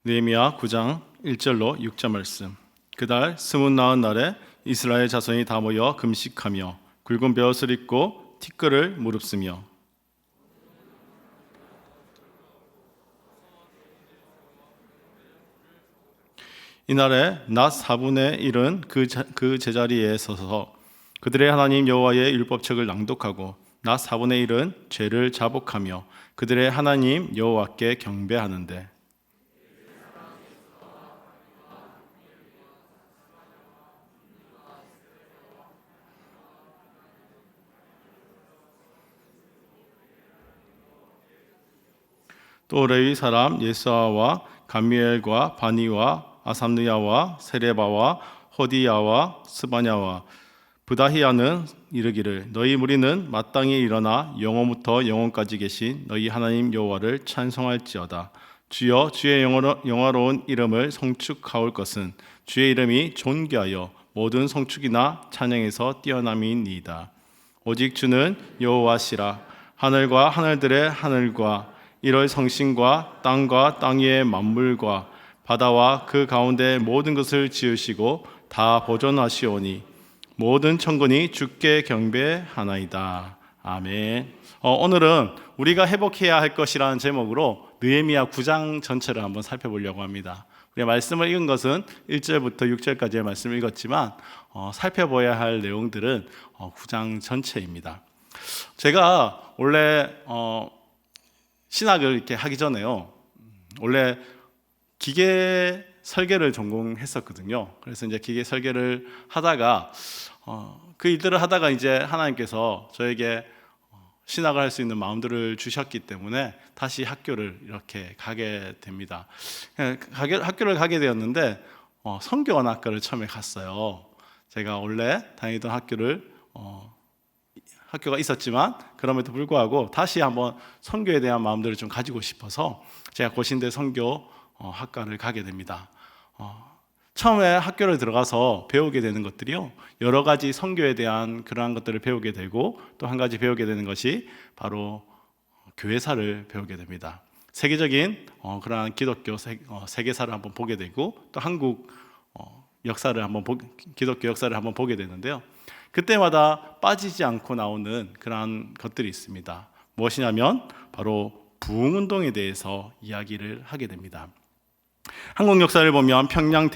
느헤미야 9장 1절로 6절 말씀. 그달 스물나흔 날에 이스라엘 자손이 다 모여 금식하며 굵은 베옷을 입고 티끌을 무릅쓰며 이날에 낮 4분의 1은 그 제자리에 서서 그들의 하나님 여호와의 율법책을 낭독하고 낮 4분의 1은 죄를 자복하며 그들의 하나님 여호와께 경배하는데 또 레위 사람 예수아와 감미엘과 바니와 아삼느야와 세레바와 호디야와 스바냐와 부다히야는 이르기를 너희 무리는 마땅히 일어나 영원부터 영원까지 계신 너희 하나님 여호와를 찬송할지어다. 주여 주의 영화로운 이름을 성축하올 것은 주의 이름이 존귀하여 모든 성축이나 찬양에서 뛰어남이니이다. 오직 주는 여호와시라. 하늘과 하늘들의 하늘과 이럴 성신과 땅과 땅 위의 만물과 바다와 그 가운데 모든 것을 지으시고 다 보존하시오니 모든 천군이 주께 경배하나이다. 아멘. 오늘은 우리가 회복해야 할 것이라는 제목으로 느헤미야 9장 전체를 한번 살펴보려고 합니다. 우리가 말씀을 읽은 것은 1절부터 6절까지의 말씀을 읽었지만 살펴봐야 할 내용들은 9장 전체입니다. 제가 원래 신학을 이렇게 하기 전에요, 원래 기계 설계를 전공했었거든요. 그래서 이제 기계 설계를 하다가 그 일들을 하다가 이제 하나님께서 저에게 신학을 할 수 있는 마음들을 주셨기 때문에 다시 학교를 이렇게 가게 됩니다. 학교를 가게 되었는데 성교원학과를 처음에 갔어요. 제가 원래 다니던 학교가 있었지만 그럼에도 불구하고 다시 한번 선교에 대한 마음들을 좀 가지고 싶어서 제가 고신대 선교 학과를 가게 됩니다. 처음에 학교를 들어가서 배우게 되는 것들이요, 여러 가지 선교에 대한 그러한 것들을 배우게 되고 또 한 가지 배우게 되는 것이 바로 교회사를 배우게 됩니다. 세계적인 그러한 기독교 세계사를 한번 보게 되고 또 한국 기독교 역사를 한번 보게 되는데요, 그때마다 빠지지 않고 나오는 그러한 것들이 있습니다. 무엇이냐면 바로 부흥운동에 대해서 이야기를 하게 됩니다. 한국 역사를 보면 평양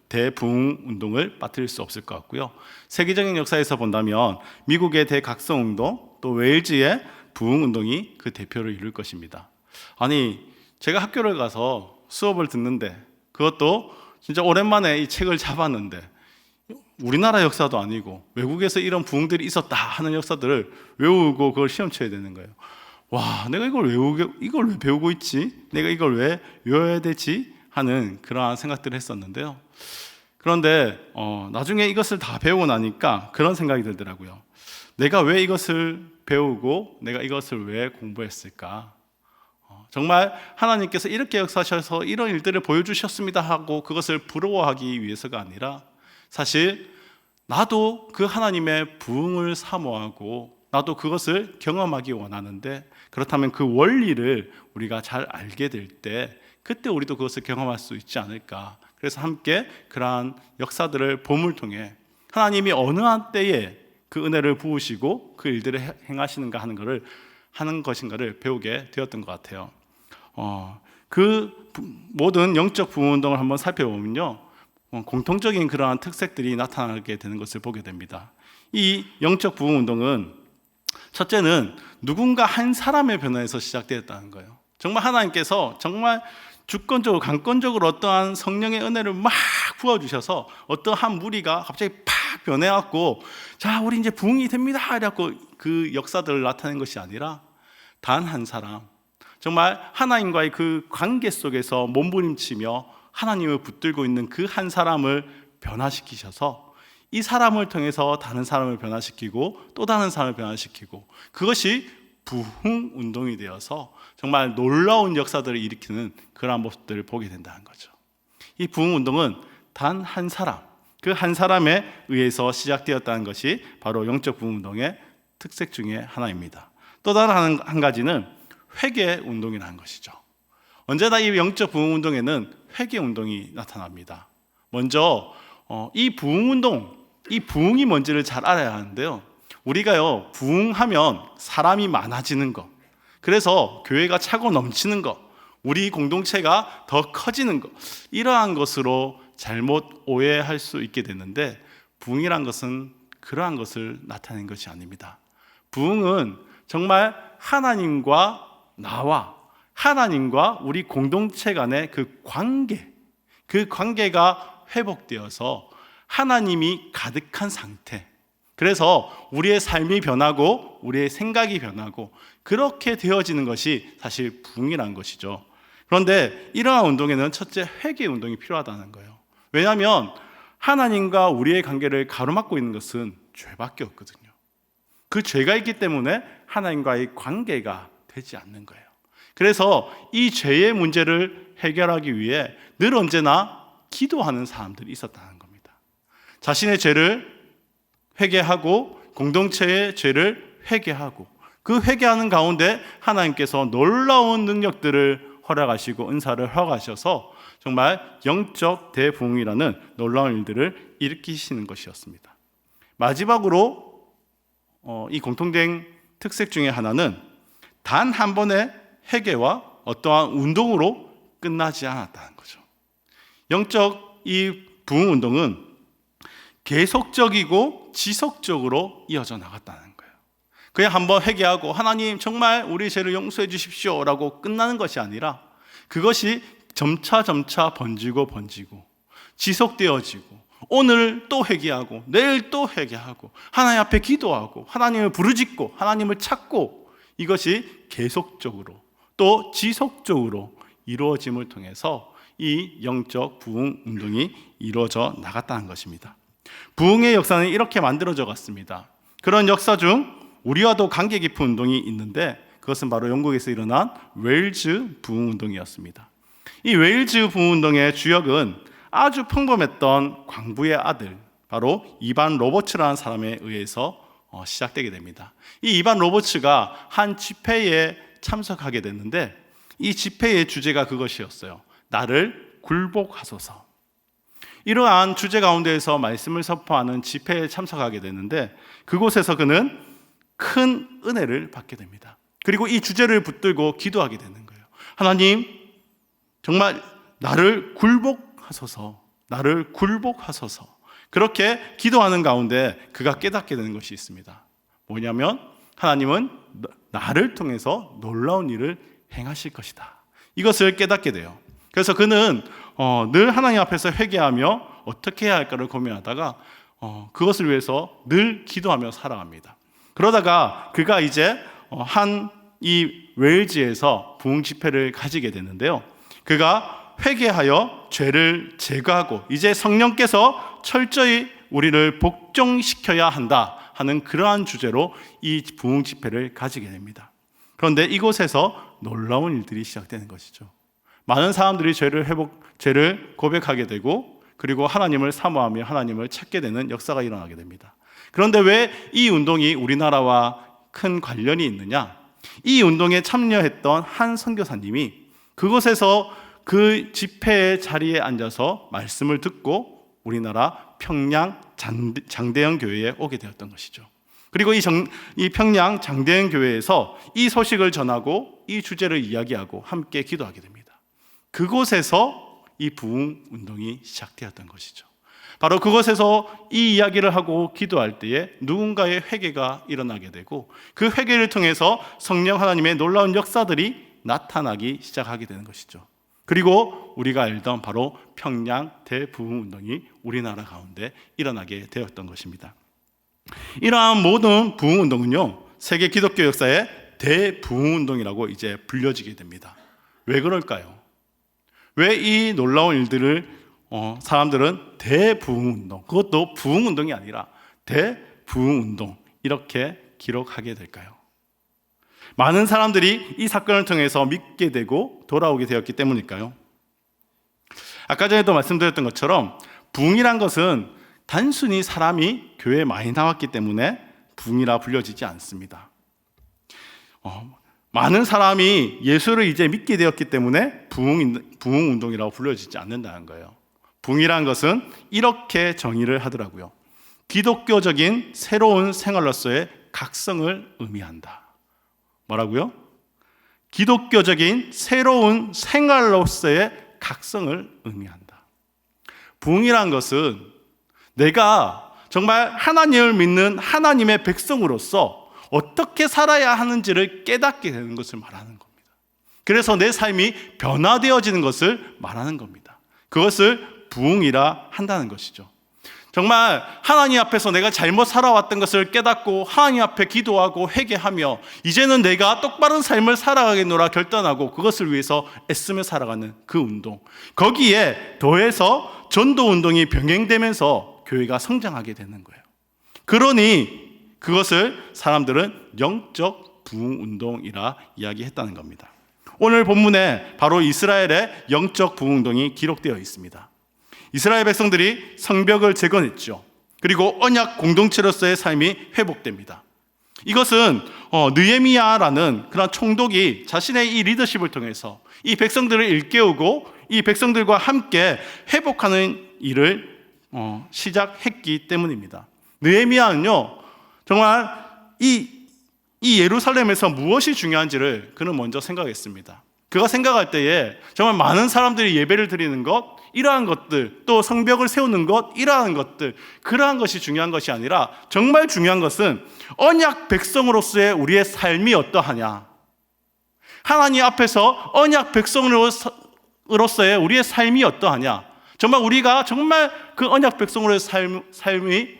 대부흥운동을 빠뜨릴 수 없을 것 같고요, 세계적인 역사에서 본다면 미국의 대각성운동, 또 웨일즈의 부흥운동이 그 대표를 이룰 것입니다. 아니, 제가 학교를 가서 수업을 듣는데, 그것도 진짜 오랜만에 이 책을 잡았는데 우리나라 역사도 아니고 외국에서 이런 부흥들이 있었다 하는 역사들을 외우고 그걸 시험 쳐야 되는 거예요. 와, 내가 이걸 왜 배우고 있지? 내가 이걸 왜 외워야 되지? 하는 그러한 생각들을 했었는데요. 그런데 나중에 이것을 다 배우고 나니까 그런 생각이 들더라고요. 내가 왜 이것을 배우고 내가 이것을 왜 공부했을까? 정말 하나님께서 이렇게 역사하셔서 이런 일들을 보여주셨습니다 하고 그것을 부러워하기 위해서가 아니라, 사실 나도 그 하나님의 부흥을 사모하고 나도 그것을 경험하기 원하는데, 그렇다면 그 원리를 우리가 잘 알게 될 때 그때 우리도 그것을 경험할 수 있지 않을까. 그래서 함께 그러한 역사들을 봄을 통해 하나님이 어느 한 때에 그 은혜를 부으시고 그 일들을 행하시는가 하는 것인가를 배우게 되었던 것 같아요. 그 모든 영적 부흥운동을 한번 살펴보면요, 공통적인 그러한 특색들이 나타나게 되는 것을 보게 됩니다. 이 영적 부흥운동은 첫째는 누군가 한 사람의 변화에서 시작되었다는 거예요. 정말 하나님께서 정말 주권적으로 강권적으로 어떠한 성령의 은혜를 막 부어주셔서 어떠한 무리가 갑자기 팍 변해갖고 자, 우리 이제 부흥이 됩니다 이래갖고 그 역사들을 나타낸 것이 아니라 단 한 사람, 정말 하나님과의 그 관계 속에서 몸부림치며 하나님을 붙들고 있는 그 한 사람을 변화시키셔서 이 사람을 통해서 다른 사람을 변화시키고 또 다른 사람을 변화시키고, 그것이 부흥운동이 되어서 정말 놀라운 역사들을 일으키는 그러한 모습들을 보게 된다는 거죠. 이 부흥운동은 단 한 사람, 그 한 사람에 의해서 시작되었다는 것이 바로 영적 부흥운동의 특색 중에 하나입니다. 또 다른 한 가지는 회개운동이라는 것이죠. 언제나 이 영적 부흥 운동에는 회개 운동이 나타납니다. 먼저 이 부흥 운동, 이 부흥이 뭔지를 잘 알아야 하는데요. 우리가요, 부흥하면 사람이 많아지는 것, 그래서 교회가 차고 넘치는 것, 우리 공동체가 더 커지는 것, 이러한 것으로 잘못 오해할 수 있게 되는데, 부흥이란 것은 그러한 것을 나타낸 것이 아닙니다. 부흥은 정말 하나님과 나와 하나님과 우리 공동체 간의 그 관계가 회복되어서 하나님이 가득한 상태, 그래서 우리의 삶이 변하고 우리의 생각이 변하고 그렇게 되어지는 것이 사실 부흥이라는 것이죠. 그런데 이러한 운동에는 첫째, 회개 운동이 필요하다는 거예요. 왜냐하면 하나님과 우리의 관계를 가로막고 있는 것은 죄밖에 없거든요. 그 죄가 있기 때문에 하나님과의 관계가 되지 않는 거예요. 그래서 이 죄의 문제를 해결하기 위해 늘 언제나 기도하는 사람들이 있었다는 겁니다. 자신의 죄를 회개하고 공동체의 죄를 회개하고 그 회개하는 가운데 하나님께서 놀라운 능력들을 허락하시고 은사를 허락하셔서 정말 영적 대부흥이라는 놀라운 일들을 일으키시는 것이었습니다. 마지막으로 이 공통된 특색 중에 하나는 단 한 번의 회개와 어떠한 운동으로 끝나지 않았다는 거죠. 영적 이 부흥 운동은 계속적이고 지속적으로 이어져 나갔다는 거예요. 그냥 한번 회개하고 하나님 정말 우리 죄를 용서해 주십시오 라고 끝나는 것이 아니라 그것이 점차 번지고 지속되어지고 오늘 또 회개하고 내일 또 회개하고 하나님 앞에 기도하고 하나님을 부르짖고 하나님을 찾고 이것이 계속적으로 또 지속적으로 이루어짐을 통해서 이 영적 부흥 운동이 이루어져 나갔다는 것입니다. 부흥의 역사는 이렇게 만들어져 갔습니다. 그런 역사 중 우리와도 관계 깊은 운동이 있는데 그것은 바로 영국에서 일어난 웨일즈 부흥 운동이었습니다. 이 웨일즈 부흥 운동의 주역은 아주 평범했던 광부의 아들, 바로 이반 로버츠라는 사람에 의해서 시작되게 됩니다. 이 이반 로버츠가 한 집회에 참석하게 됐는데 이 집회의 주제가 그것이었어요. 나를 굴복하소서. 이러한 주제 가운데에서 말씀을 선포하는 집회에 참석하게 되는데 그곳에서 그는 큰 은혜를 받게 됩니다. 그리고 이 주제를 붙들고 기도하게 되는 거예요. 하나님, 정말 나를 굴복하소서. 그렇게 기도하는 가운데 그가 깨닫게 되는 것이 있습니다. 뭐냐면 하나님은 나를 통해서 놀라운 일을 행하실 것이다. 이것을 깨닫게 돼요. 그래서 그는 늘 하나님 앞에서 회개하며 어떻게 해야 할까를 고민하다가 그것을 위해서 늘 기도하며 살아갑니다. 그러다가 그가 이제 이 웨일즈에서 부흥 집회를 가지게 되는데요. 그가 회개하여 죄를 제거하고 이제 성령께서 철저히 우리를 복종시켜야 한다 하는 그러한 주제로 이 부흥 집회를 가지게 됩니다. 그런데 이곳에서 놀라운 일들이 시작되는 것이죠. 많은 사람들이 죄를 고백하게 되고 그리고 하나님을 사모하며 하나님을 찾게 되는 역사가 일어나게 됩니다. 그런데 왜 이 운동이 우리나라와 큰 관련이 있느냐? 이 운동에 참여했던 한 선교사님이 그곳에서 그 집회의 자리에 앉아서 말씀을 듣고 우리나라 평양 장대영 교회에 오게 되었던 것이죠. 그리고 이 평양 장대영 교회에서 이 소식을 전하고 이 주제를 이야기하고 함께 기도하게 됩니다. 그곳에서 이 부흥 운동이 시작되었던 것이죠. 바로 그곳에서 이 이야기를 하고 기도할 때에 누군가의 회개가 일어나게 되고 그 회개를 통해서 성령 하나님의 놀라운 역사들이 나타나기 시작하게 되는 것이죠. 그리고 우리가 알던 바로 평양 대부흥 운동이 우리나라 가운데 일어나게 되었던 것입니다. 이러한 모든 부흥 운동은요, 세계 기독교 역사의 대부흥 운동이라고 이제 불려지게 됩니다. 왜 그럴까요? 왜 이 놀라운 일들을 사람들은 대부흥 운동, 그것도 부흥 운동이 아니라 대부흥 운동 이렇게 기록하게 될까요? 많은 사람들이 이 사건을 통해서 믿게 되고 돌아오게 되었기 때문일까요? 아까 전에도 말씀드렸던 것처럼 부흥이란 것은 단순히 사람이 교회에 많이 나왔기 때문에 부흥이라 불려지지 않습니다. 많은 사람이 예수를 이제 믿게 되었기 때문에 부흥운동이라고 불려지지 않는다는 거예요. 부흥이라는 것은 이렇게 정의를 하더라고요. 기독교적인 새로운 생활로서의 각성을 의미한다. 뭐라고요? 기독교적인 새로운 생활로서의 각성을 의미한다. 부흥이라는 것은 내가 정말 하나님을 믿는 하나님의 백성으로서 어떻게 살아야 하는지를 깨닫게 되는 것을 말하는 겁니다. 그래서 내 삶이 변화되어지는 것을 말하는 겁니다. 그것을 부흥이라 한다는 것이죠. 정말 하나님 앞에서 내가 잘못 살아왔던 것을 깨닫고 하나님 앞에 기도하고 회개하며 이제는 내가 똑바른 삶을 살아가겠노라 결단하고 그것을 위해서 애쓰며 살아가는 그 운동, 거기에 더해서 전도 운동이 병행되면서 교회가 성장하게 되는 거예요. 그러니 그것을 사람들은 영적 부흥 운동이라 이야기했다는 겁니다. 오늘 본문에 바로 이스라엘의 영적 부흥 운동이 기록되어 있습니다. 이스라엘 백성들이 성벽을 재건했죠. 그리고 언약 공동체로서의 삶이 회복됩니다. 이것은 느헤미야라는 그런 총독이 자신의 이 리더십을 통해서 이 백성들을 일깨우고 이 백성들과 함께 회복하는 일을 시작했기 때문입니다. 느헤미야는요, 정말 이 예루살렘에서 무엇이 중요한지를 그는 먼저 생각했습니다. 그가 생각할 때에 정말 많은 사람들이 예배를 드리는 것, 이러한 것들, 또 성벽을 세우는 것, 이러한 것들, 그러한 것이 중요한 것이 아니라 정말 중요한 것은 언약 백성으로서의 우리의 삶이 어떠하냐, 하나님 앞에서 언약 백성으로서의 우리의 삶이 어떠하냐, 정말 우리가 정말 그 언약 백성으로의 삶의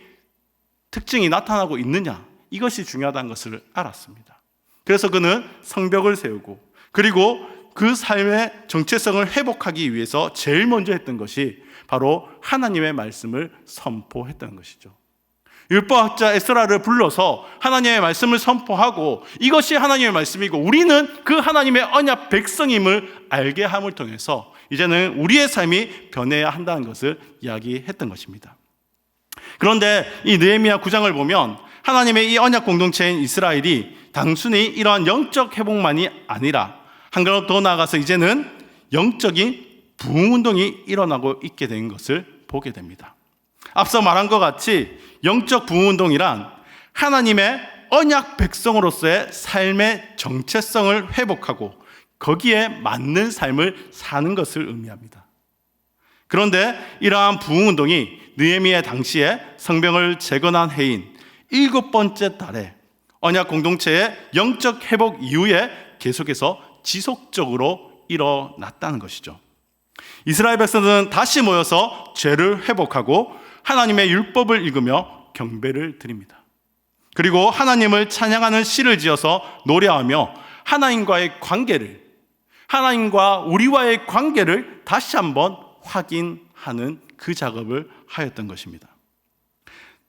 특징이 나타나고 있느냐, 이것이 중요하다는 것을 알았습니다. 그래서 그는 성벽을 세우고 그리고 그 삶의 정체성을 회복하기 위해서 제일 먼저 했던 것이 바로 하나님의 말씀을 선포했던 것이죠. 율법학자 에스라를 불러서 하나님의 말씀을 선포하고 이것이 하나님의 말씀이고 우리는 그 하나님의 언약 백성임을 알게 함을 통해서 이제는 우리의 삶이 변해야 한다는 것을 이야기했던 것입니다. 그런데 이 느헤미야 9장을 보면 하나님의 이 언약 공동체인 이스라엘이 단순히 이러한 영적 회복만이 아니라 한 걸음 더 나아가서 이제는 영적인 부흥운동이 일어나고 있게 된 것을 보게 됩니다. 앞서 말한 것 같이 영적 부흥운동이란 하나님의 언약 백성으로서의 삶의 정체성을 회복하고 거기에 맞는 삶을 사는 것을 의미합니다. 그런데 이러한 부흥운동이 느헤미야 당시에 성벽을 재건한 해인 7번째 달에 언약 공동체의 영적 회복 이후에 계속해서 지속적으로 일어났다는 것이죠. 이스라엘 백성들은 다시 모여서 죄를 회복하고 하나님의 율법을 읽으며 경배를 드립니다. 그리고 하나님을 찬양하는 시를 지어서 노래하며 하나님과의 관계를, 하나님과 우리와의 관계를 다시 한번 확인하는 그 작업을 하였던 것입니다.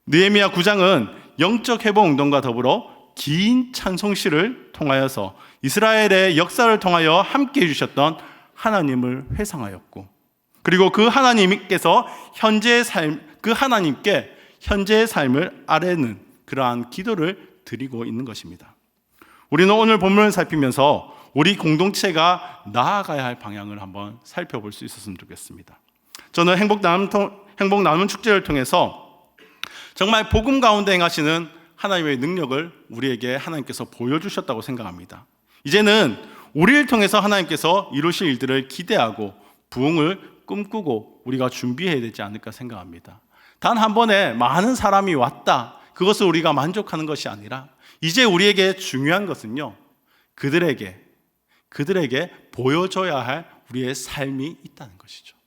느헤미야 9장은 영적 회복 운동과 더불어 긴 찬송시를 통하여서 이스라엘의 역사를 통하여 함께 해주셨던 하나님을 회상하였고, 그리고 그 하나님께서 그 하나님께 현재의 삶을 아뢰는 그러한 기도를 드리고 있는 것입니다. 우리는 오늘 본문을 살피면서 우리 공동체가 나아가야 할 방향을 한번 살펴볼 수 있었으면 좋겠습니다. 저는 행복 나눔 축제를 통해서 정말 복음 가운데 행하시는 하나님의 능력을 우리에게 하나님께서 보여주셨다고 생각합니다. 이제는 우리를 통해서 하나님께서 이루실 일들을 기대하고 부흥을 꿈꾸고 우리가 준비해야 되지 않을까 생각합니다. 단 한 번에 많은 사람이 왔다, 그것을 우리가 만족하는 것이 아니라 이제 우리에게 중요한 것은요, 그들에게 보여줘야 할 우리의 삶이 있다는 것이죠.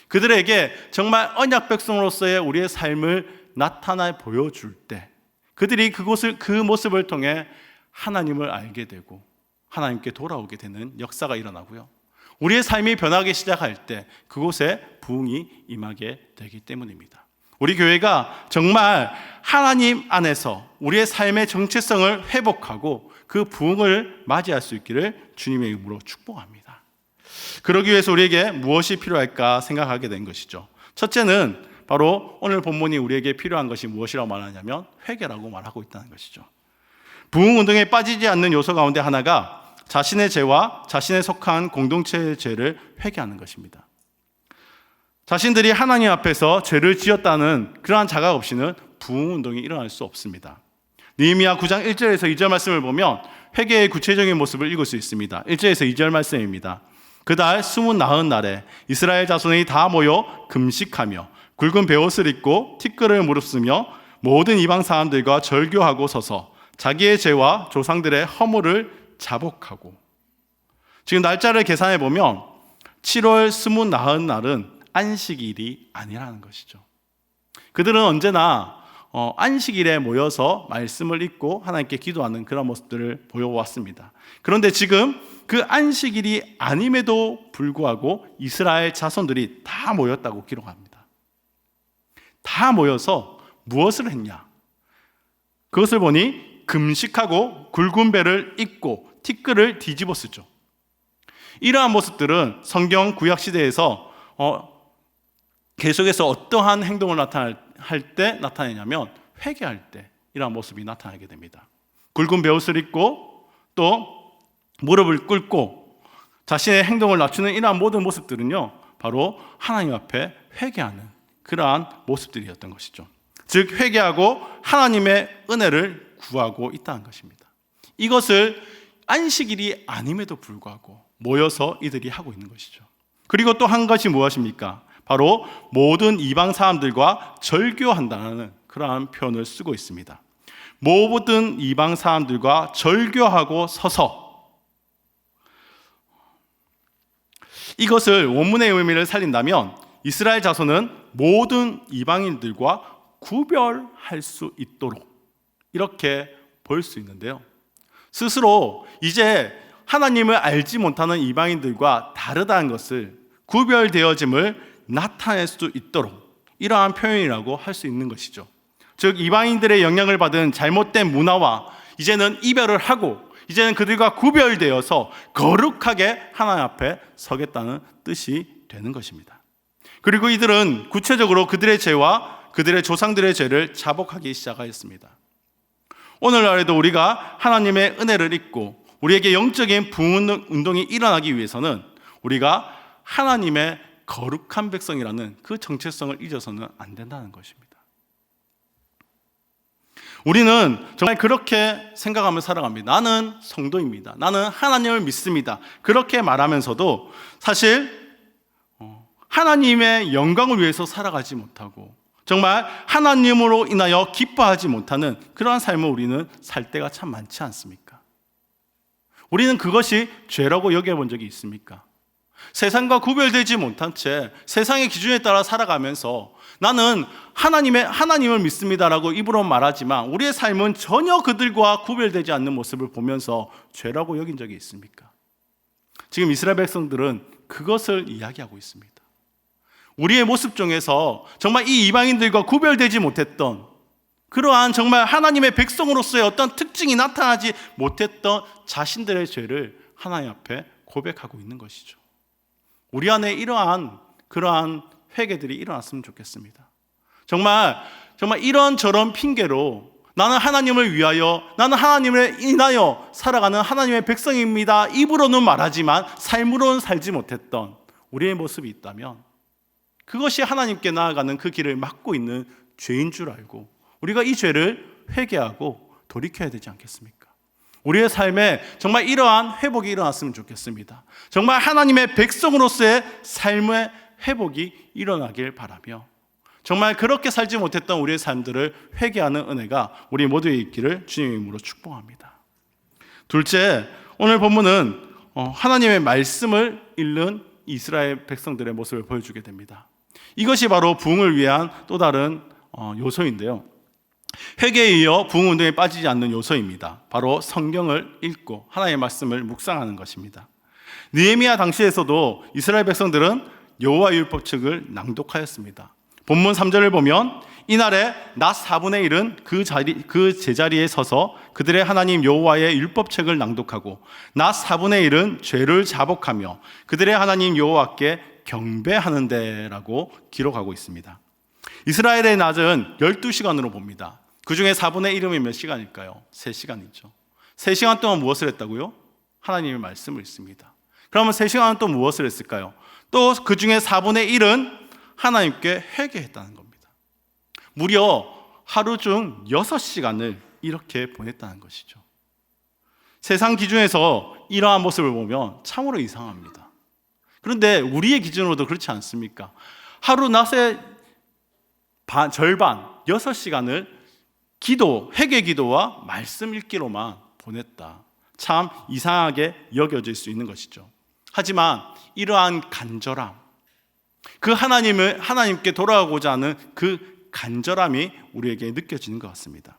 그들에게 정말 언약 백성으로서의 우리의 삶을 나타나 보여줄 때 그들이 그 모습을 통해 하나님을 알게 되고 하나님께 돌아오게 되는 역사가 일어나고요, 우리의 삶이 변하기 시작할 때 그곳에 부흥이 임하게 되기 때문입니다. 우리 교회가 정말 하나님 안에서 우리의 삶의 정체성을 회복하고 그 부흥을 맞이할 수 있기를 주님의 이름으로 축복합니다. 그러기 위해서 우리에게 무엇이 필요할까 생각하게 된 것이죠. 첫째는 바로 오늘 본문이 우리에게 필요한 것이 무엇이라고 말하냐면 회개라고 말하고 있다는 것이죠. 부흥 운동에 빠지지 않는 요소 가운데 하나가 자신의 죄와 자신에 속한 공동체의 죄를 회개하는 것입니다. 자신들이 하나님 앞에서 죄를 지었다는 그러한 자각 없이는 부흥 운동이 일어날 수 없습니다. 느헤미야 9장 1절에서 2절 말씀을 보면 회개의 구체적인 모습을 읽을 수 있습니다. 1절에서 2절 말씀입니다. 그달 29날에 이스라엘 자손이 다 모여 금식하며 굵은 베옷을 입고 티끌을 무릅쓰며 모든 이방 사람들과 절교하고 서서 자기의 죄와 조상들의 허물을 자복하고. 지금 날짜를 계산해 보면 7월 29날은 안식일이 아니라는 것이죠. 그들은 언제나 안식일에 모여서 말씀을 읽고 하나님께 기도하는 그런 모습들을 보여왔습니다. 그런데 지금 그 안식일이 아님에도 불구하고 이스라엘 자손들이 다 모였다고 기록합니다. 다 모여서 무엇을 했냐? 그것을 보니 금식하고 굵은 배를 입고 티끌을 뒤집어 쓰죠. 이러한 모습들은 성경 구약 시대에서 계속해서 어떠한 행동을 할 때 나타내냐면 회개할 때 이러한 모습이 나타나게 됩니다. 굵은 베옷을 입고 또 무릎을 꿇고 자신의 행동을 낮추는 이러한 모든 모습들은요, 바로 하나님 앞에 회개하는 그러한 모습들이었던 것이죠. 즉 회개하고 하나님의 은혜를 구하고 있다는 것입니다. 이것을 안식일이 아님에도 불구하고 모여서 이들이 하고 있는 것이죠. 그리고 또 한 것이 무엇입니까? 바로 모든 이방 사람들과 절교한다는 그러한 표현을 쓰고 있습니다. 모든 이방 사람들과 절교하고 서서. 이것을 원문의 의미를 살린다면 이스라엘 자손은 모든 이방인들과 구별할 수 있도록 이렇게 볼 수 있는데요. 스스로 이제 하나님을 알지 못하는 이방인들과 다르다는 것을, 구별되어짐을 나타낼 수 있도록 이러한 표현이라고 할 수 있는 것이죠. 즉 이방인들의 영향을 받은 잘못된 문화와 이제는 이별을 하고 이제는 그들과 구별되어서 거룩하게 하나님 앞에 서겠다는 뜻이 되는 것입니다. 그리고 이들은 구체적으로 그들의 죄와 그들의 조상들의 죄를 자복하기 시작하였습니다. 오늘날에도 우리가 하나님의 은혜를 잊고 우리에게 영적인 부흥 운동이 일어나기 위해서는 우리가 하나님의 거룩한 백성이라는 그 정체성을 잊어서는 안 된다는 것입니다. 우리는 정말 그렇게 생각하며 살아갑니다. 나는 성도입니다. 나는 하나님을 믿습니다. 그렇게 말하면서도 사실 하나님의 영광을 위해서 살아가지 못하고 정말 하나님으로 인하여 기뻐하지 못하는 그러한 삶을 우리는 살 때가 참 많지 않습니까? 우리는 그것이 죄라고 여겨본 적이 있습니까? 세상과 구별되지 못한 채 세상의 기준에 따라 살아가면서 나는 하나님을 믿습니다라고 입으로 말하지만 우리의 삶은 전혀 그들과 구별되지 않는 모습을 보면서 죄라고 여긴 적이 있습니까? 지금 이스라엘 백성들은 그것을 이야기하고 있습니다. 우리의 모습 중에서 정말 이 이방인들과 구별되지 못했던 그러한 정말 하나님의 백성으로서의 어떤 특징이 나타나지 못했던 자신들의 죄를 하나님 앞에 고백하고 있는 것이죠. 우리 안에 그러한 회개들이 일어났으면 좋겠습니다. 정말 이런저런 핑계로 나는 하나님을 위하여, 나는 하나님을 인하여 살아가는 하나님의 백성입니다. 입으로는 말하지만 삶으로는 살지 못했던 우리의 모습이 있다면 그것이 하나님께 나아가는 그 길을 막고 있는 죄인 줄 알고 우리가 이 죄를 회개하고 돌이켜야 되지 않겠습니까? 우리의 삶에 정말 이러한 회복이 일어났으면 좋겠습니다. 정말 하나님의 백성으로서의 삶의 회복이 일어나길 바라며 정말 그렇게 살지 못했던 우리의 삶들을 회개하는 은혜가 우리 모두에 있기를 주님의 이름으로 축복합니다. 둘째, 오늘 본문은 하나님의 말씀을 읽는 이스라엘 백성들의 모습을 보여주게 됩니다. 이것이 바로 부흥을 위한 또 다른 요소인데요. 회개에 이어 부흥 운동에 빠지지 않는 요소입니다. 바로 성경을 읽고 하나님의 말씀을 묵상하는 것입니다. 느헤미야 당시에서도 이스라엘 백성들은 여호와의 율법책을 낭독하였습니다. 본문 3절을 보면 이날에 낮 4분의 1은 그 제자리에 서서 그들의 하나님 여호와의 율법책을 낭독하고 낮 4분의 1은 죄를 자복하며 그들의 하나님 여호와께 경배하는데라고 기록하고 있습니다. 이스라엘의 낮은 12시간으로 봅니다. 그 중에 4분의 1이면 몇 시간일까요? 3시간이죠. 3시간 동안 무엇을 했다고요? 하나님의 말씀을 읽습니다. 그러면 3시간은 또 무엇을 했을까요? 또 그 중에 4분의 1은 하나님께 회개했다는 겁니다. 무려 하루 중 6시간을 이렇게 보냈다는 것이죠. 세상 기준에서 이러한 모습을 보면 참으로 이상합니다. 그런데 우리의 기준으로도 그렇지 않습니까? 하루 낮에 절반 6시간을 회개 기도와 말씀 읽기로만 보냈다. 참 이상하게 여겨질 수 있는 것이죠. 하지만 이러한 간절함, 하나님께 돌아가고자 하는 그 간절함이 우리에게 느껴지는 것 같습니다.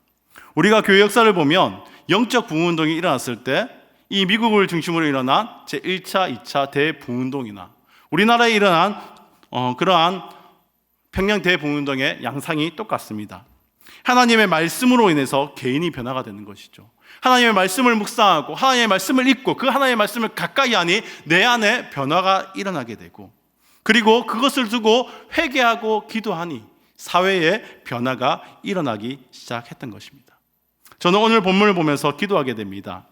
우리가 교회 역사를 보면 영적 부흥운동이 일어났을 때 이 미국을 중심으로 일어난 제1차, 2차 대부흥운동이나 우리나라에 일어난 그러한 평양 대부흥운동의 양상이 똑같습니다. 하나님의 말씀으로 인해서 개인이 변화가 되는 것이죠. 하나님의 말씀을 묵상하고 하나님의 말씀을 읽고 그 하나님의 말씀을 가까이 하니 내 안에 변화가 일어나게 되고, 그리고 그것을 두고 회개하고 기도하니 사회에 변화가 일어나기 시작했던 것입니다. 저는 오늘 본문을 보면서 기도하게 됩니다.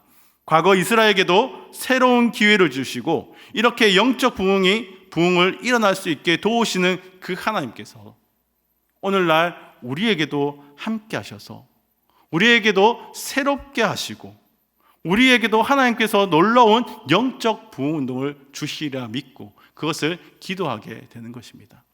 과거 이스라엘에게도 새로운 기회를 주시고 이렇게 영적 부흥을 일어날 수 있게 도우시는 그 하나님께서 오늘날 우리에게도 함께 하셔서 우리에게도 새롭게 하시고 우리에게도 하나님께서 놀라운 영적 부흥운동을 주시리라 믿고 그것을 기도하게 되는 것입니다.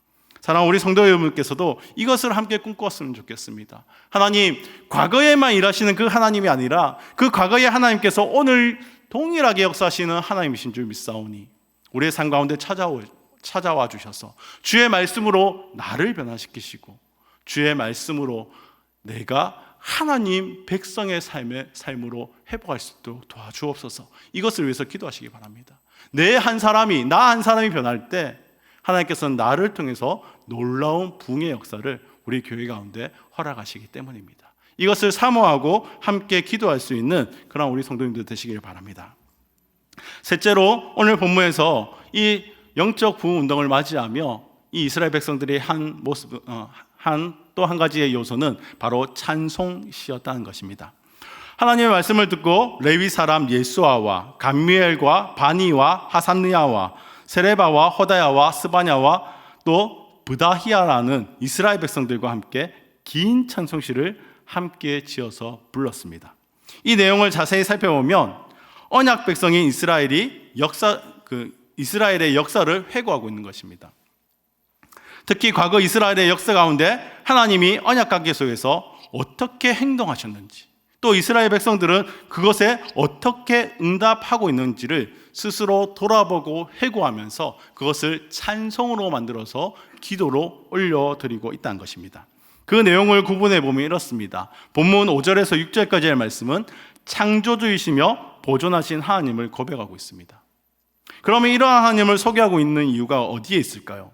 사랑하는 우리 성도 여러분께서도 이것을 함께 꿈꿨으면 좋겠습니다. 하나님, 과거에만 일하시는 그 하나님이 아니라 그 과거의 하나님께서 오늘 동일하게 역사하시는 하나님이신 줄 믿사오니 우리의 삶 가운데 찾아와 주셔서 주의 말씀으로 나를 변화시키시고 주의 말씀으로 내가 하나님 백성의 삶으로 회복할 수 있도록 도와주옵소서. 이것을 위해서 기도하시기 바랍니다. 나 한 사람이 변할 때 하나님께서는 나를 통해서 놀라운 부흥의 역사를 우리 교회 가운데 허락하시기 때문입니다. 이것을 사모하고 함께 기도할 수 있는 그런 우리 성도님들 되시길 바랍니다. 셋째로 오늘 본문에서 이 영적 부흥 운동을 맞이하며 이 이스라엘 백성들이 또 한 가지의 요소는 바로 찬송시였다는 것입니다. 하나님의 말씀을 듣고 레위 사람 예수아와 감미엘과 바니와 하산느야와 세레바와 호다야와 스바냐와 또 브다히야라는 이스라엘 백성들과 함께 긴 찬송시를 함께 지어서 불렀습니다. 이 내용을 자세히 살펴보면 언약 백성인 이스라엘의 역사를 회고하고 있는 것입니다. 특히 과거 이스라엘의 역사 가운데 하나님이 언약 관계 속에서 어떻게 행동하셨는지, 또 이스라엘 백성들은 그것에 어떻게 응답하고 있는지를 스스로 돌아보고 회고하면서 그것을 찬송으로 만들어서 기도로 올려드리고 있다는 것입니다. 그 내용을 구분해 보면 이렇습니다. 본문 5절에서 6절까지의 말씀은 창조주이시며 보존하신 하나님을 고백하고 있습니다. 그러면 이러한 하나님을 소개하고 있는 이유가 어디에 있을까요?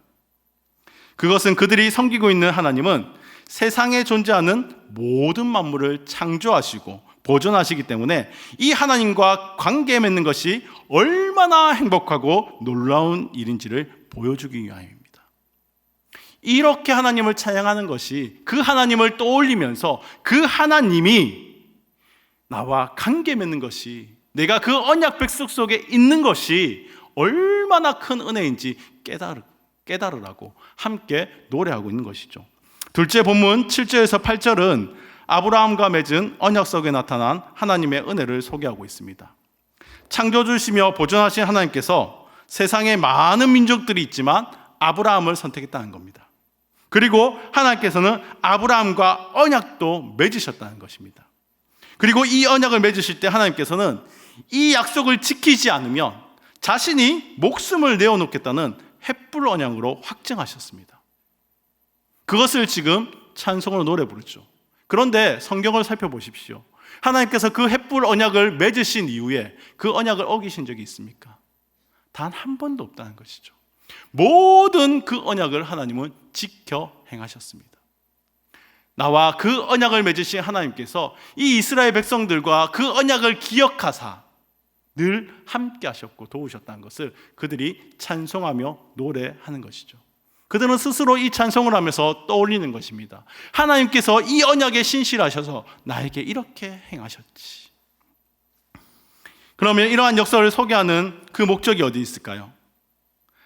그것은 그들이 섬기고 있는 하나님은 세상에 존재하는 모든 만물을 창조하시고 보존하시기 때문에 이 하나님과 관계 맺는 것이 얼마나 행복하고 놀라운 일인지를 보여주기 위함입니다. 이렇게 하나님을 찬양하는 것이, 그 하나님을 떠올리면서 그 하나님이 나와 관계 맺는 것이, 내가 그 언약 백성 속에 있는 것이 얼마나 큰 은혜인지 깨달으라고 함께 노래하고 있는 것이죠. 둘째 본문 7절에서 8절은 아브라함과 맺은 언약 속에 나타난 하나님의 은혜를 소개하고 있습니다. 창조주시며 보존하신 하나님께서 세상에 많은 민족들이 있지만 아브라함을 선택했다는 겁니다. 그리고 하나님께서는 아브라함과 언약도 맺으셨다는 것입니다. 그리고 이 언약을 맺으실 때 하나님께서는 이 약속을 지키지 않으면 자신이 목숨을 내어놓겠다는 횃불 언약으로 확증하셨습니다. 그것을 지금 찬송으로 노래 부르죠. 그런데 성경을 살펴보십시오. 하나님께서 그 횃불 언약을 맺으신 이후에 그 언약을 어기신 적이 있습니까? 단 한 번도 없다는 것이죠. 모든 그 언약을 하나님은 지켜 행하셨습니다. 나와 그 언약을 맺으신 하나님께서 이 이스라엘 백성들과 그 언약을 기억하사 늘 함께 하셨고 도우셨다는 것을 그들이 찬송하며 노래하는 것이죠. 그들은 스스로 이 찬송을 하면서 떠올리는 것입니다. 하나님께서 이 언약에 신실하셔서 나에게 이렇게 행하셨지. 그러면 이러한 역사를 소개하는 그 목적이 어디 있을까요?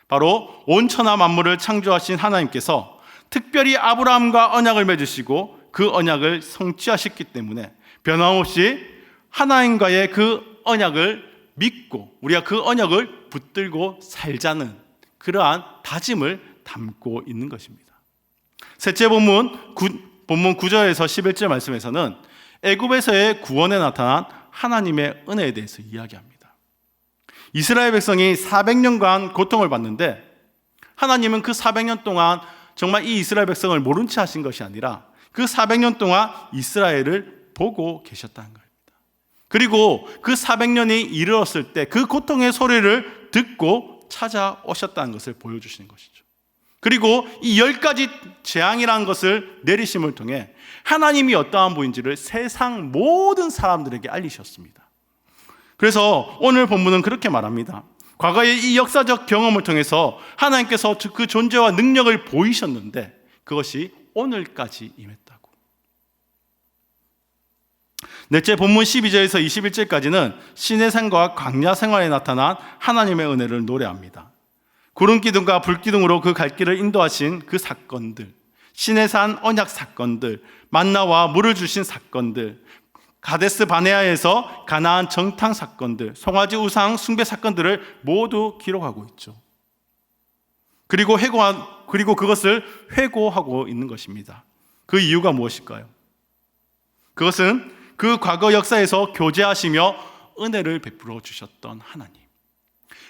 바로 온 천하 만물을 창조하신 하나님께서 특별히 아브라함과 언약을 맺으시고 그 언약을 성취하셨기 때문에 변함없이 하나님과의 그 언약을 믿고 우리가 그 언약을 붙들고 살자는 그러한 다짐을 담고 있는 것입니다. 셋째 본문 9절에서 11절 말씀에서는 애굽에서의 구원에 나타난 하나님의 은혜에 대해서 이야기합니다. 이스라엘 백성이 400년간 고통을 받는데 하나님은 그 400년 동안 정말 이 이스라엘 백성을 모른 채 하신 것이 아니라 그 400년 동안 이스라엘을 보고 계셨다는 겁니다. 그리고 그 400년이 이르렀을 때 그 고통의 소리를 듣고 찾아오셨다는 것을 보여주시는 것이죠. 그리고 이 10가지 재앙이라는 것을 내리심을 통해 하나님이 어떠한 분인지를 세상 모든 사람들에게 알리셨습니다. 그래서 오늘 본문은 그렇게 말합니다. 과거의 이 역사적 경험을 통해서 하나님께서 그 존재와 능력을 보이셨는데 그것이 오늘까지 임했다고. 넷째 본문 12절에서 21절까지는 시내산과 광야 생활에 나타난 하나님의 은혜를 노래합니다. 구름 기둥과 불 기둥으로 그 갈 길을 인도하신 그 사건들, 시내산 언약 사건들, 만나와 물을 주신 사건들, 가데스 바네아에서 가나안 정탐 사건들, 송아지 우상 숭배 사건들을 모두 기록하고 있죠. 그리고 그것을 회고하고 있는 것입니다. 그 이유가 무엇일까요? 그것은 그 과거 역사에서 교제하시며 은혜를 베풀어 주셨던 하나님,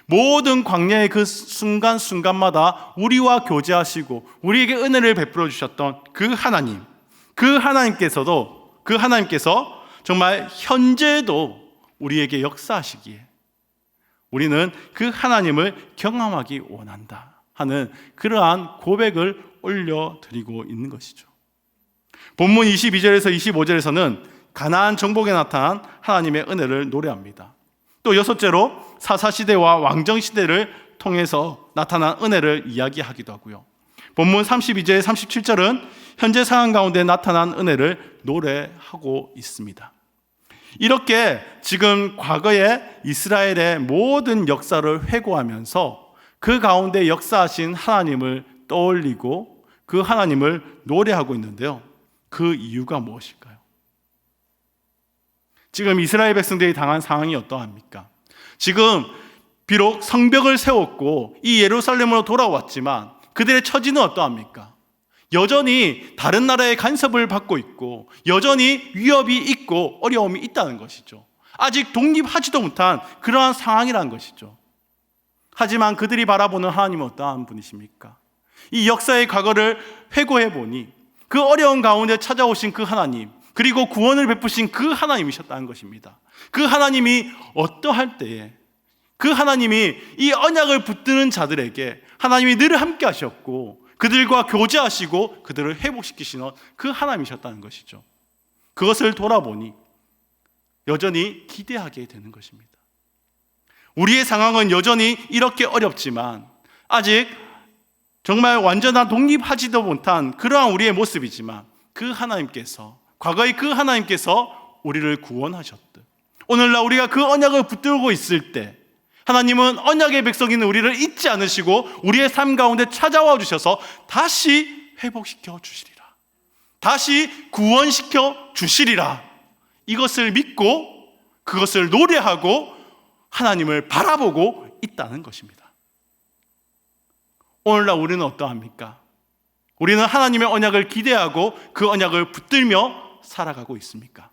모든 광야의 그 순간순간마다 우리와 교제하시고 우리에게 은혜를 베풀어 주셨던 그 하나님, 그 하나님께서 정말 현재도 우리에게 역사하시기에 우리는 그 하나님을 경험하기 원한다 하는 그러한 고백을 올려드리고 있는 것이죠. 본문 22절에서 25절에서는 가나안 정복에 나타난 하나님의 은혜를 노래합니다. 또 여섯째로 사사시대와 왕정시대를 통해서 나타난 은혜를 이야기하기도 하고요. 본문 32절 37절은 현재 상황 가운데 나타난 은혜를 노래하고 있습니다. 이렇게 지금 과거의 이스라엘의 모든 역사를 회고하면서 그 가운데 역사하신 하나님을 떠올리고 그 하나님을 노래하고 있는데요. 그 이유가 무엇일까요? 지금 이스라엘 백성들이 당한 상황이 어떠합니까? 지금 비록 성벽을 세웠고 이 예루살렘으로 돌아왔지만 그들의 처지는 어떠합니까? 여전히 다른 나라의 간섭을 받고 있고 여전히 위협이 있고 어려움이 있다는 것이죠. 아직 독립하지도 못한 그러한 상황이라는 것이죠. 하지만 그들이 바라보는 하나님은 어떠한 분이십니까? 이 역사의 과거를 회고해 보니 그 어려운 가운데 찾아오신 그 하나님, 그리고 구원을 베푸신 그 하나님이셨다는 것입니다. 그 하나님이 어떠할 때에 그 하나님이 이 언약을 붙드는 자들에게 하나님이 늘 함께 하셨고 그들과 교제하시고 그들을 회복시키시는 그 하나님이셨다는 것이죠. 그것을 돌아보니 여전히 기대하게 되는 것입니다. 우리의 상황은 여전히 이렇게 어렵지만 아직 정말 완전한 독립하지도 못한 그러한 우리의 모습이지만 그 하나님께서, 과거의 그 하나님께서 우리를 구원하셨듯 오늘날 우리가 그 언약을 붙들고 있을 때 하나님은 언약의 백성인 우리를 잊지 않으시고 우리의 삶 가운데 찾아와 주셔서 다시 회복시켜 주시리라, 다시 구원시켜 주시리라, 이것을 믿고 그것을 노래하고 하나님을 바라보고 있다는 것입니다. 오늘날 우리는 어떠합니까? 우리는 하나님의 언약을 기대하고 그 언약을 붙들며 살아가고 있습니까?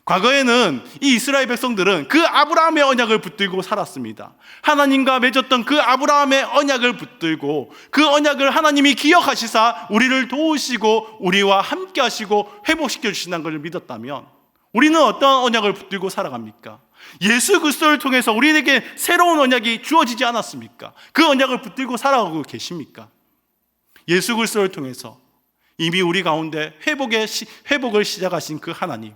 과거에는 이 이스라엘 백성들은 그 아브라함의 언약을 붙들고 살았습니다. 하나님과 맺었던 그 아브라함의 언약을 붙들고 그 언약을 하나님이 기억하시사 우리를 도우시고 우리와 함께 하시고 회복시켜 주신다는 것을 믿었다면 우리는 어떤 언약을 붙들고 살아갑니까? 예수 그리스도를 통해서 우리에게 새로운 언약이 주어지지 않았습니까? 그 언약을 붙들고 살아가고 계십니까? 예수 그리스도를 통해서 이미 우리 가운데 회복을 시작하신 그 하나님,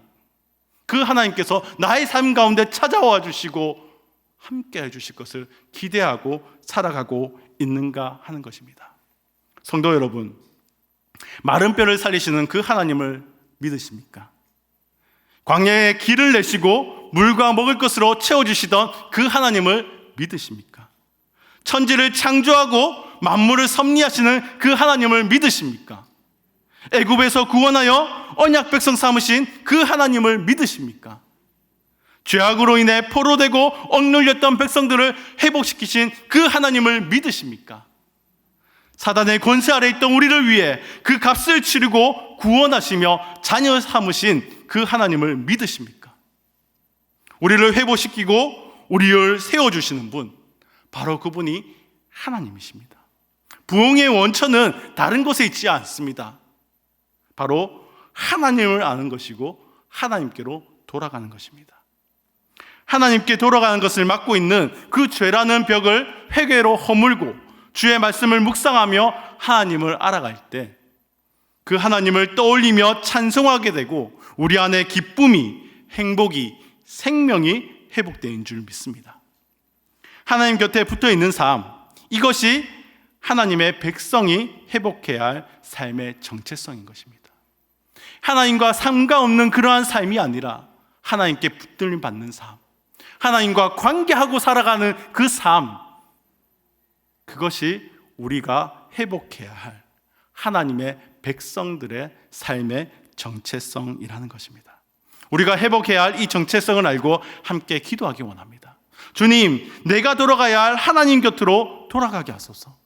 그 하나님께서 나의 삶 가운데 찾아와 주시고 함께 해 주실 것을 기대하고 살아가고 있는가 하는 것입니다. 성도 여러분, 마른 뼈를 살리시는 그 하나님을 믿으십니까? 광야에 길을 내시고 물과 먹을 것으로 채워주시던 그 하나님을 믿으십니까? 천지를 창조하고 만물을 섭리하시는 그 하나님을 믿으십니까? 애굽에서 구원하여 언약 백성 삼으신 그 하나님을 믿으십니까? 죄악으로 인해 포로되고 억눌렸던 백성들을 회복시키신 그 하나님을 믿으십니까? 사단의 권세 아래 있던 우리를 위해 그 값을 치르고 구원하시며 자녀 삼으신 그 하나님을 믿으십니까? 우리를 회복시키고 우리를 세워주시는 분, 바로 그분이 하나님이십니다. 부흥의 원천은 다른 곳에 있지 않습니다. 바로 하나님을 아는 것이고 하나님께로 돌아가는 것입니다. 하나님께 돌아가는 것을 막고 있는 그 죄라는 벽을 회개로 허물고 주의 말씀을 묵상하며 하나님을 알아갈 때 그 하나님을 떠올리며 찬송하게 되고 우리 안에 기쁨이, 행복이, 생명이 회복되는 줄 믿습니다. 하나님 곁에 붙어 있는 삶, 이것이 하나님의 백성이 회복해야 할 삶의 정체성인 것입니다. 하나님과 상관없는 그러한 삶이 아니라 하나님께 붙들림 받는 삶, 하나님과 관계하고 살아가는 그 삶, 그것이 우리가 회복해야 할 하나님의 백성들의 삶의 정체성이라는 것입니다. 우리가 회복해야 할 이 정체성을 알고 함께 기도하기 원합니다. 주님, 내가 돌아가야 할 하나님 곁으로 돌아가게 하소서.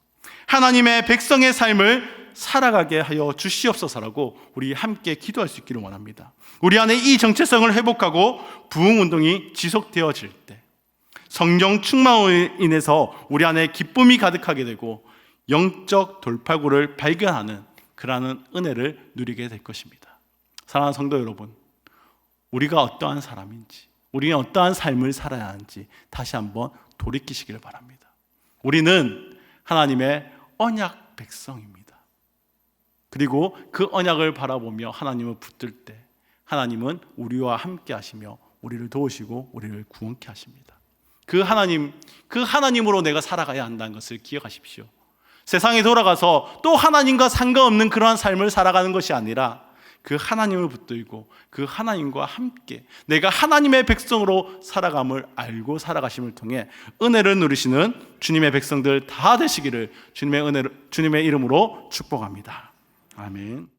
하나님의 백성의 삶을 살아가게 하여 주시옵소서라고 우리 함께 기도할 수 있기를 원합니다. 우리 안에 이 정체성을 회복하고 부흥운동이 지속되어질 때 성령 충만으로 인해서 우리 안에 기쁨이 가득하게 되고 영적 돌파구를 발견하는 그러한 은혜를 누리게 될 것입니다. 사랑하는 성도 여러분, 우리가 어떠한 사람인지, 우리가 어떠한 삶을 살아야 하는지 다시 한번 돌이키시기를 바랍니다. 우리는 하나님의 언약 백성입니다. 그리고 그 언약을 바라보며 하나님을 붙들 때 하나님은 우리와 함께 하시며 우리를 도우시고 우리를 구원케 하십니다. 그 하나님으로 내가 살아가야 한다는 것을 기억하십시오. 세상에 돌아가서 또 하나님과 상관없는 그러한 삶을 살아가는 것이 아니라 그 하나님을 붙들고 그 하나님과 함께 내가 하나님의 백성으로 살아감을 알고 살아가심을 통해 은혜를 누리시는 주님의 백성들 다 되시기를 주님의 이름으로 축복합니다. 아멘.